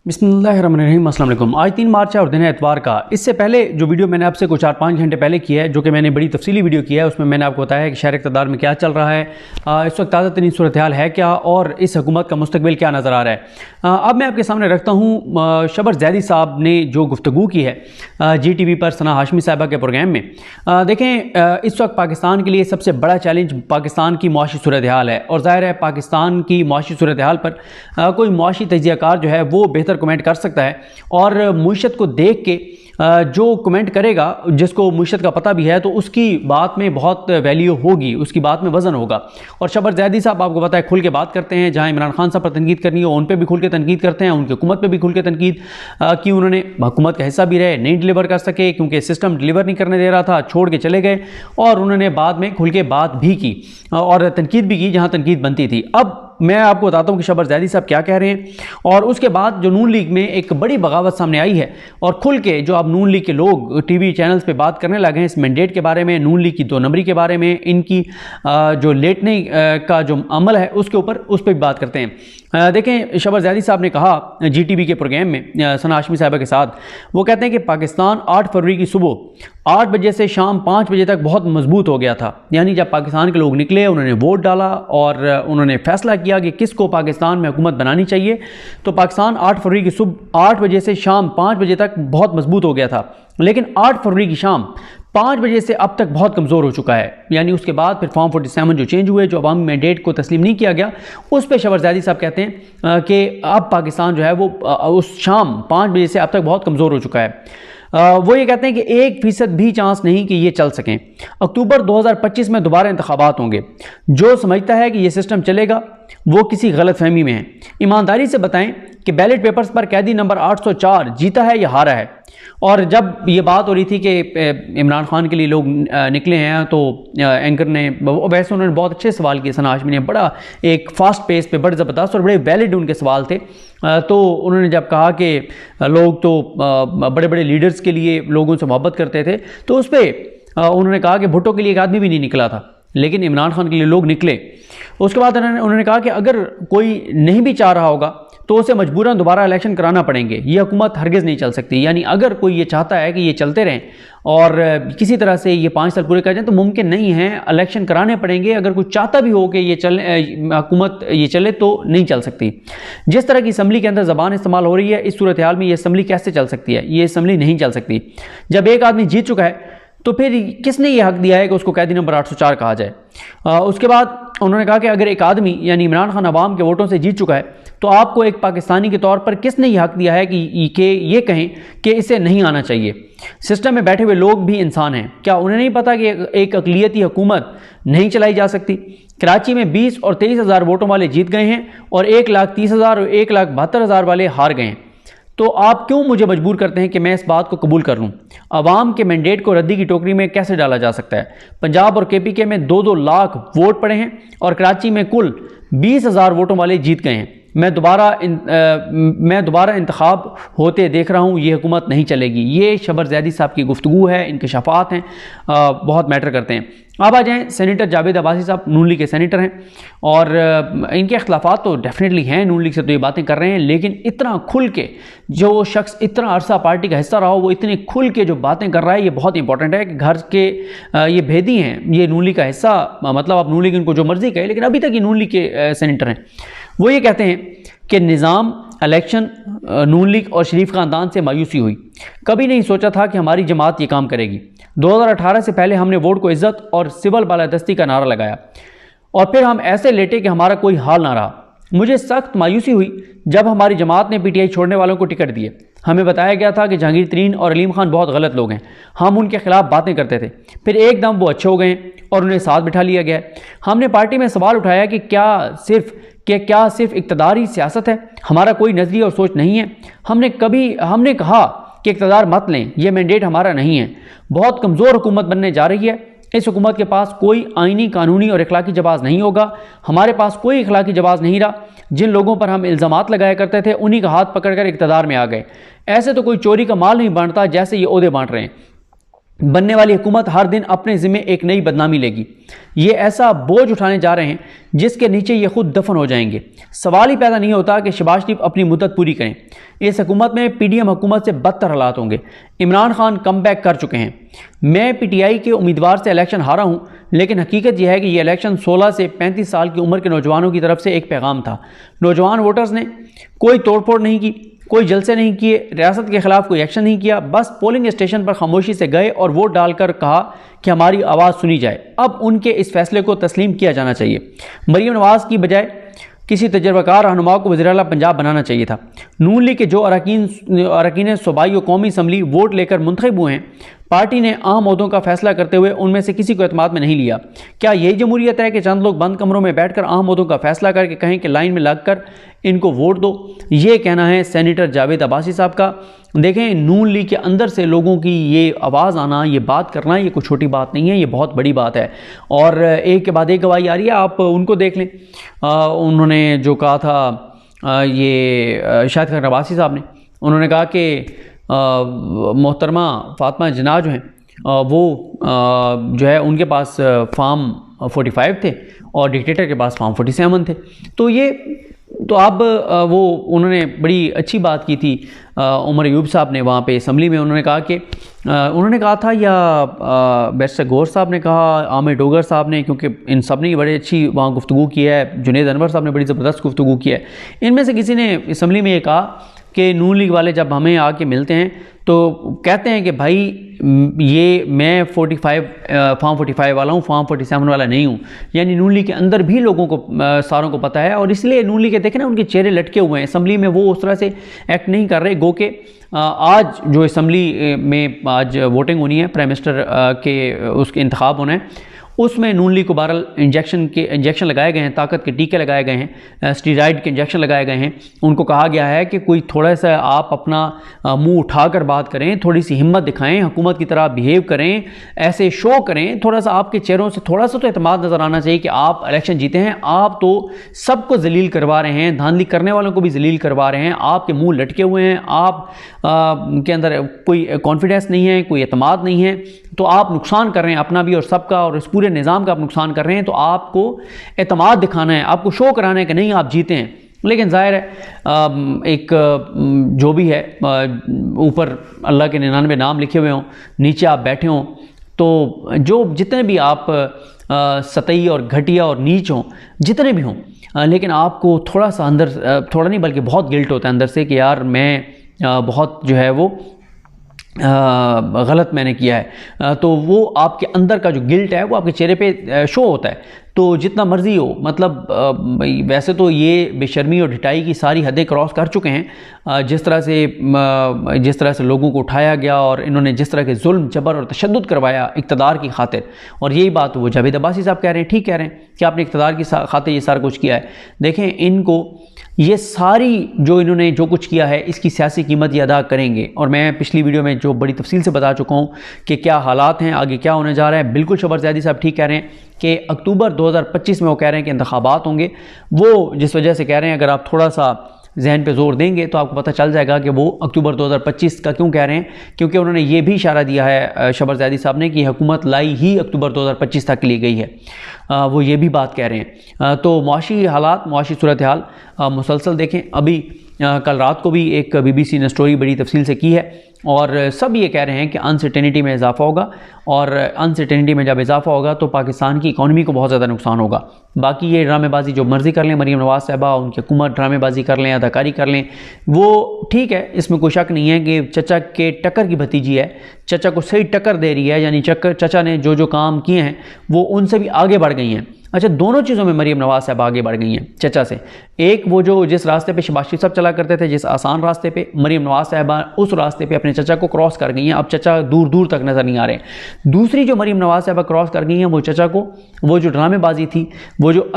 बिस्मिल्लाहिर्रहमानिर्रहीम। अस्सलाम वालेकुम। आज 3 मार्च है और दिन है एतवार का। इससे पहले जो वीडियो मैंने आपसे कुछ 4-5 घंटे पहले किया है, जो कि मैंने बड़ी तफसीली वीडियो किया है, उसमें मैंने आपको बताया है कि शहर इक़्तिदार में क्या चल रहा है, इस वक्त ताज़ा तरीन सूरत हाल है क्या और इस हुकूमत का मुस्तकबिल क्या नज़र आ रहा है। अब मैं आपके सामने रखता हूँ शबर ज़ैदी साहब ने जो गुफ्तगू की है GTV पर सना हाशमी साहिबा के प्रोग्राम में। देखें, इस वक्त पाकिस्तान के लिए सबसे बड़ा चैलेंज पाकिस्तान की मुआशी सूरत हाल है और ज़ाहिर है पाकिस्तान की मुआशी सूरत हाल पर कोई मुआशी तजियाकार जो है वो बेहतर कमेंट कर सकता है और मुईशत को देख के जो कमेंट करेगा, जिसको मुईशत का पता भी है, तो उसकी बात में बहुत वैल्यू होगी, उसकी बात में वज़न होगा। और शबर ज़ैदी साहब आपको पता है खुल के बात करते हैं, जहां इमरान खान साहब पर तनकीद करनी हो उन पर भी खुल के तनकीद करते हैं, उनकी हुकूमत पर भी खुल के तनकीद की। उन्होंने हुकूमत का हिस्सा भी रहे, नहीं डिलीवर कर सके क्योंकि सिस्टम डिलीवर नहीं करने दे रहा था, छोड़ के चले गए और उन्होंने बाद में खुल के बात भी की और तनकीद भी की जहाँ तनकीद बनती थी। अब मैं आपको बताता हूँ कि शबर ज़ैदी साहब क्या कह रहे हैं। और उसके बाद जो नून लीग में एक बड़ी बगावत सामने आई है और खुल के जो अब नून लीग के लोग टीवी चैनल्स पे बात करने लगे हैं इस मैंडेट के बारे में, नून लीग की 2 नंबरी के बारे में, इनकी जो लेटने का जो अमल है उसके ऊपर, उस पर भी बात करते हैं। देखें, शबर ज़ैदी साहब ने कहा GTV के प्रोग्राम में सना हाशमी साहिबा के साथ, वो कहते हैं कि पाकिस्तान 8 फरवरी की सुबह 8 बजे से शाम 5 बजे तक बहुत मजबूत हो गया था। यानी जब पाकिस्तान के लोग निकले, उन्होंने वोट डाला और उन्होंने फैसला किया कि किसको पाकिस्तान में हुकूमत बनानी चाहिए, तो पाकिस्तान 8 फरवरी की सुबह 8 बजे से शाम 5 बजे तक बहुत मजबूत हो गया था। लेकिन 8 फरवरी की शाम 5 बजे से अब तक बहुत कमज़ोर हो चुका है। यानी उसके बाद फिर फॉर्म 47 जो चेंज हुए, जो अवामी मैंडेट को तस्लीम नहीं किया गया, उस पर शबर ज़ैदी साहब कहते हैं कि अब पाकिस्तान जो है वो उस शाम 5 बजे से अब तक बहुत कमज़ोर हो चुका है। वो ये कहते हैं कि 1% भी चांस नहीं कि ये चल सकें। अक्टूबर 2025 में दोबारा इंतखाबात होंगे। जो समझता है कि ये सिस्टम चलेगा वो किसी गलत फहमी में है। ईमानदारी से बताएं कि बैलेट पेपर्स पर कैदी नंबर 804 जीता है या हारा है। और जब ये बात हो रही थी कि इमरान खान के लिए लोग निकले हैं, तो एंकर ने, वैसे उन्होंने बहुत अच्छे सवाल किए, सना हाशमी ने, बड़ा एक फास्ट पेस पे, बड़े ज़बरदस्त और बड़े वैलिड उनके सवाल थे। तो उन्होंने जब कहा कि लोग तो बड़े बड़े लीडर्स के लिए लोगों से मोहब्बत करते थे, तो उस पर उन्होंने कहा कि भुट्टो के लिए एक आदमी भी नहीं निकला था, लेकिन इमरान खान के लिए लोग निकले। उसके बाद उन्होंने कहा कि अगर कोई नहीं भी चाह रहा होगा तो उसे मजबूरन दोबारा इलेक्शन कराना पड़ेंगे, ये हुकूमत हरगिज़ नहीं चल सकती। यानी अगर कोई ये चाहता है कि ये चलते रहें और किसी तरह से ये 5 साल पूरे कर जाएं तो मुमकिन नहीं है, इलेक्शन कराने पड़ेंगे। अगर कोई चाहता भी हो कि ये हुकूमत ये चले तो नहीं चल सकती। जिस तरह की असम्बली के अंदर ज़बान इस्तेमाल हो रही है, इस सूरत हाल में ये असम्बली कैसे चल सकती है? ये असम्बली नहीं चल सकती। जब एक आदमी जीत चुका है तो फिर किसने ये हक दिया है कि उसको कैदी नंबर 804 कहा जाए? उसके बाद उन्होंने कहा कि अगर एक आदमी यानी इमरान खान अवाम के वोटों से जीत चुका है तो आपको एक पाकिस्तानी के तौर पर किसने ये हक दिया है कि ये कहें कि इसे नहीं आना चाहिए? सिस्टम में बैठे हुए लोग भी इंसान हैं, क्या उन्हें नहीं पता कि एक अक़लियती हुकूमत नहीं चलाई जा सकती? कराची में 20 और 23 हज़ार वोटों वाले जीत गए हैं और 1,30,000 और 1,72,000 वाले हार गए हैं। तो आप क्यों मुझे मजबूर करते हैं कि मैं इस बात को कबूल कर लूं? अवाम के मैंडेट को रद्दी की टोकरी में कैसे डाला जा सकता है? पंजाब और KPK में 2-2 लाख वोट पड़े हैं और कराची में कुल 20,000 वोटों वाले जीत गए हैं। मैं दोबारा इंतखाब होते देख रहा हूँ, ये हुकूमत नहीं चलेगी। ये शबर ज़ैदी साहब की गुफ्तगू है, इनके शफात हैं, बहुत मैटर करते हैं। अब आ जाएँ, सेनेटर जावेद अब्बासी साहब नून लीग के सेनेटर हैं और इनके अख्तिलाफ़ात तो डेफिनेटली हैं, नून लीग से तो ये बातें कर रहे हैं, लेकिन इतना खुल के जो शख्स इतना अरसा पार्टी का हिस्सा रहा हो वो इतने खुल के जो बातें कर रहा है, ये बहुत इंपॉर्टेंट है कि घर के ये भेदी हैं, ये नून लीग का हिस्सा, मतलब आप नून लीग इनको जो मर्जी कहे, लेकिन अभी तक ये नून लीग के सेनेटर हैं। वो ये कहते हैं कि निज़ाम, इलेक्शन, नून लीग और शरीफ ख़ानदान से मायूसी हुई। कभी नहीं सोचा था कि हमारी जमात ये काम करेगी। 2018 से पहले हमने वोट को इज़्ज़त और सिविल बालादस्ती का नारा लगाया और फिर हम ऐसे लेटे कि हमारा कोई हाल ना रहा। मुझे सख्त मायूसी हुई जब हमारी जमात ने PTI छोड़ने वालों को टिकट दिए। हमें बताया गया था कि जहांगीर तरीन और अलीम खान बहुत गलत लोग हैं, हम उनके खिलाफ बातें करते थे, फिर एकदम वो अच्छे हो गए और उन्हें साथ बिठा लिया गया। हमने पार्टी में सवाल उठाया कि क्या सिर्फ इक़्तिदार ही सियासत है? हमारा कोई नज़रिया और सोच नहीं है। हमने कहा कि इक़्तिदार मत लें, यह मैंडेट हमारा नहीं है। बहुत कमज़ोर हुकूमत बनने जा रही है। इस हुकूमत के पास कोई आइनी, कानूनी और इखलाकी जवाब नहीं होगा। हमारे पास कोई इखलाकी जवाब नहीं रहा। जिन लोगों पर हम इल्ज़ामात लगाया करते थे उन्हीं का हाथ पकड़कर इक़्तिदार में आ गए। ऐसे तो कोई चोरी का माल नहीं बांटता जैसे ये ओहदे बांट रहे हैं। बनने वाली हुकूमत हर दिन अपने ज़िम्मे एक नई बदनामी लेगी। ये ऐसा बोझ उठाने जा रहे हैं जिसके नीचे ये खुद दफन हो जाएंगे। सवाल ही पैदा नहीं होता कि शहबाज शरीफ अपनी मुद्दत पूरी करें। इस हुकूमत में पीडीएम हुकूमत से बदतर हालात होंगे। इमरान खान कम बैक कर चुके हैं। मैं पीटीआई के उम्मीदवार से इलेक्शन हारा हूँ, लेकिन हकीकत यह है कि ये इलेक्शन 16 से 35 साल की उम्र के नौजवानों की तरफ से एक पैगाम था। नौजवान वोटर्स ने कोई तोड़फोड़ नहीं की, कोई जलसे नहीं किए, रियासत के खिलाफ कोई एक्शन नहीं किया, बस पोलिंग स्टेशन पर खामोशी से गए और वोट डालकर कहा कि हमारी आवाज़ सुनी जाए। अब उनके इस फैसले को तस्लीम किया जाना चाहिए। मरीम नवाज़ की बजाय किसी तजर्बाकार रहनुमा को वज़ीर आला पंजाब बनाना चाहिए था। नून लीग के जो अरकान सूबाई और कौमी असम्बली वोट लेकर मुंतखब हुए हैं, पार्टी ने अहम मुद्दों का फैसला करते हुए उनमें से किसी को एतमाद में नहीं लिया। क्या यही जमहूरियत है कि चंद लोग बंद कमरों में बैठकर अहम मुद्दों का फैसला करके कहें कि लाइन में लगकर इनको वोट दो? ये कहना है सेनेटर जावेद अब्बासी साहब का। देखें, नून लीग के अंदर से लोगों की ये आवाज़ आना, ये बात करना, ये कोई छोटी बात नहीं है, ये बहुत बड़ी बात है। और एक के बाद एक गवाही आ रही है, आप उनको देख लें। उन्होंने जो कहा था, ये शाहिद खान अब्बासी साहब ने, उन्होंने कहा कि मोहतरमा फातिमा जिन्ना जो हैं वो जो है उनके पास फार्म 45 थे और डिक्टेटर के पास फार्म 47 थे। तो अब वो उन्होंने बड़ी अच्छी बात की थी उमर अयूब साहब ने वहाँ पे असम्बली में। उन्होंने कहा था या बैरिस्टर गौर साहब ने कहा, आमिर डोगर साहब ने, क्योंकि इन सब ने बड़ी अच्छी वहाँ गुफ्तगू की है, जुनेद अनवर साहब ने बड़ी ज़बरदस्त गुफ्तगू की है। इनमें से किसी ने असम्बली में ये कहा कि नून लीग वाले जब हमें आके मिलते हैं तो कहते हैं कि भाई ये मैं फार्म 45 वाला हूँ, फार्म 47 वाला नहीं हूँ। यानी नून लीग के अंदर भी लोगों को सारों को पता है, और इसलिए नून लीग के देखें ना, उनके चेहरे लटके हुए हैं। असम्बली में वो उस तरह से एक्ट नहीं कर रहे। गो के आज जो असम्बली में आज वोटिंग होनी है, प्राइम मिनिस्टर के उसके इंतखाब होना है, उसमें नून लीग को बहरहाल इंजेक्शन लगाए गए हैं, ताकत के टीके लगाए गए हैं, स्टीरॉयड के इंजेक्शन लगाए गए हैं। उनको कहा गया है कि कोई थोड़ा सा आप अपना मुंह उठाकर बात करें, थोड़ी सी हिम्मत दिखाएं, हुकूमत की तरह बिहेव करें, ऐसे शो करें, थोड़ा सा आपके चेहरों से थोड़ा सा तो एतमाद नज़र आना चाहिए कि आप इलेक्शन जीते हैं। आप तो सबको जलील करवा रहे हैं, धांधली करने वालों को भी जलील करवा रहे हैं, आपके मुँह लटके हुए हैं, आप के अंदर कोई कॉन्फिडेंस नहीं है, कोई एतमाद नहीं है, तो आप नुकसान कर रहे हैं अपना भी और सबका, और इस पूरे निज़ाम का आप नुकसान कर रहे हैं। तो आपको एतमाद दिखाना है, आपको शो कराना है कि नहीं आप जीते हैं। लेकिन ज़ाहिर है एक जो भी है, ऊपर अल्लाह के 99 नाम लिखे हुए हों, नीचे आप बैठे हों, तो जो जितने भी आप सतही और घटिया और नीच हों, जितने भी हों, लेकिन आपको थोड़ा सा अंदर, थोड़ा नहीं बल्कि बहुत गिल्ट होता है अंदर से कि यार मैं बहुत जो है वो गलत मैंने किया है। तो वो आपके अंदर का जो गिल्ट है वो आपके चेहरे पे शो होता है। तो जितना मर्जी हो, मतलब वैसे तो ये बेशर्मी और ढिठाई की सारी हदें क्रॉस कर चुके हैं। जिस तरह से लोगों को उठाया गया और इन्होंने जिस तरह के जुल्म, जबर और तशद्दुद करवाया इक़्तिदार की खातिर, और यही बात वो जावेद अब्बासी साहब कह रहे हैं, ठीक कह रहे हैं कि आपने इक़्तिदार की खातिर ये सारा कुछ किया है। देखें, इनको ये सारी जो इन्होंने जो कुछ किया है, इसकी सियासी कीमत ये अदा करेंगे। और मैं पिछली वीडियो में जो बड़ी तफसील से बता चुका हूँ कि क्या हालात हैं, आगे क्या होने जा रहा है। बिल्कुल शहबाज ज़ैदी साहब ठीक कह रहे हैं कि अक्टूबर 2025 में वो कह रहे हैं कि इंतखाबात होंगे। वो जिस वजह से कह रहे हैं, अगर आप थोड़ा सा जहन पे जोर देंगे तो आपको पता चल जाएगा कि वो अक्टूबर 2025 का क्यों कह रहे हैं। क्योंकि उन्होंने ये भी इशारा दिया है शहबाज ज़ैदी साहब ने कि हुकूमत लाई ही अक्टूबर 2025 तक ली गई है। वो ये भी बात कह रहे हैं। तो मुआशी हालात, मुआशी सूरत हाल मुसलसल देखें। अभी कल रात को भी एक BBC ने स्टोरी बड़ी तफसील से की है, और सब ये कह रहे हैं कि अनसर्टेनिटी में इजाफा होगा, और अनसर्टेनिटी में जब इजाफा होगा तो पाकिस्तान की इकॉनमी को बहुत ज़्यादा नुकसान होगा। बाकी ये ड्रामेबाजी जो मर्ज़ी कर लें, मरीम नवाज़ साहबा, उनकी हुकूमत ड्रामेबाजी कर लें, अदाकारी कर लें, वो ठीक है, इसमें कोई शक नहीं है कि चचा के टक्कर की भतीजी है, चचा को सही टक्कर दे रही है। यानी चचा ने जो काम किए हैं वो उनसे भी आगे बढ़ गई हैं। अच्छा, दोनों चीज़ों में मरीम नवाज़ साहब आगे बढ़ गई हैं चचा से। एक वो जो जिस रास्ते पे शहबाज शरीफ साहब चला करते थे, जिस आसान रास्ते पे, मरीम नवाज़ साहबा उस रास्ते पे अपने चचा को क्रॉस कर गई हैं। अब चचा दूर दूर तक नज़र नहीं आ रहे। दूसरी जो मरीम नवाज़ साहबा क्रॉस कर गई हैं, वो चचा को, वो जो ड्रामेबाजी थी, वो जो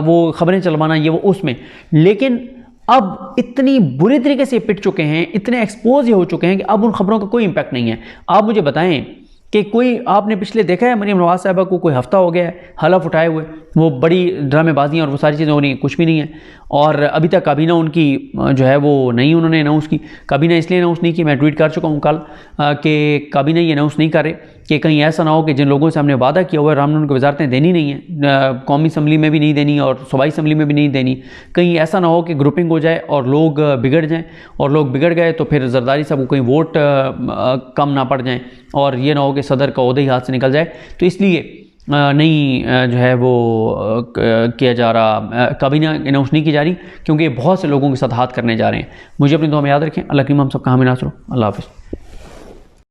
वो खबरें चलवाना, ये वो उसमें, लेकिन अब इतनी बुरी तरीके से पिट चुके हैं, इतने एक्सपोज ये हो चुके हैं कि अब उन खबरों का कोई इम्पैक्ट नहीं है। आप मुझे बताएं کہ کوئی آپ نے پچھلے دیکھا ہے مریم نواز صاحبہ کو کوئی ہفتہ ہو گیا ہے حلف اٹھائے ہوئے، وہ بڑی ڈرامے بازیاں اور وہ ساری چیزیں ہو رہی ہیں، کچھ بھی نہیں ہے، اور ابھی تک کابینہ ان کی جو ہے وہ نہیں انہوں نے اناؤنس کی۔ کابینہ اس لیے اناؤنس نہیں کی، میں ٹویٹ کر چکا ہوں کل کہ کابینہ یہ اناؤنس نہیں کر رہے کہ کہیں ایسا نہ ہو کہ جن لوگوں سے ہم نے وعدہ کیا ہوا ہے رام ان کو وزارتیں دینی نہیں ہیں، قومی اسمبلی میں بھی نہیں دینی اور صوبائی اسمبلی میں بھی نہیں دینی، کہیں ایسا نہ ہو کہ گروپنگ ہو جائے اور لوگ بگڑ جائیں، اور لوگ بگڑ گئے تو پھر زرداری صاحب کو کہیں ووٹ کم نہ پڑ جائیں، اور یہ نہ ہو کہ صدر کا عہدہ ہی ہاتھ سے نکل جائے۔ تو اس لیے نہیں جو ہے وہ کیا جا رہا، کابینہ اناؤنس نہیں کی جا رہی، کیونکہ بہت سے لوگوں کے ساتھ ہاتھ کرنے جا رہے ہیں۔ مجھے اپنی دعا میں یاد رکھیں۔ اللہ کریم ہم سب کا حامی ناصر ہو۔ اللہ حافظ۔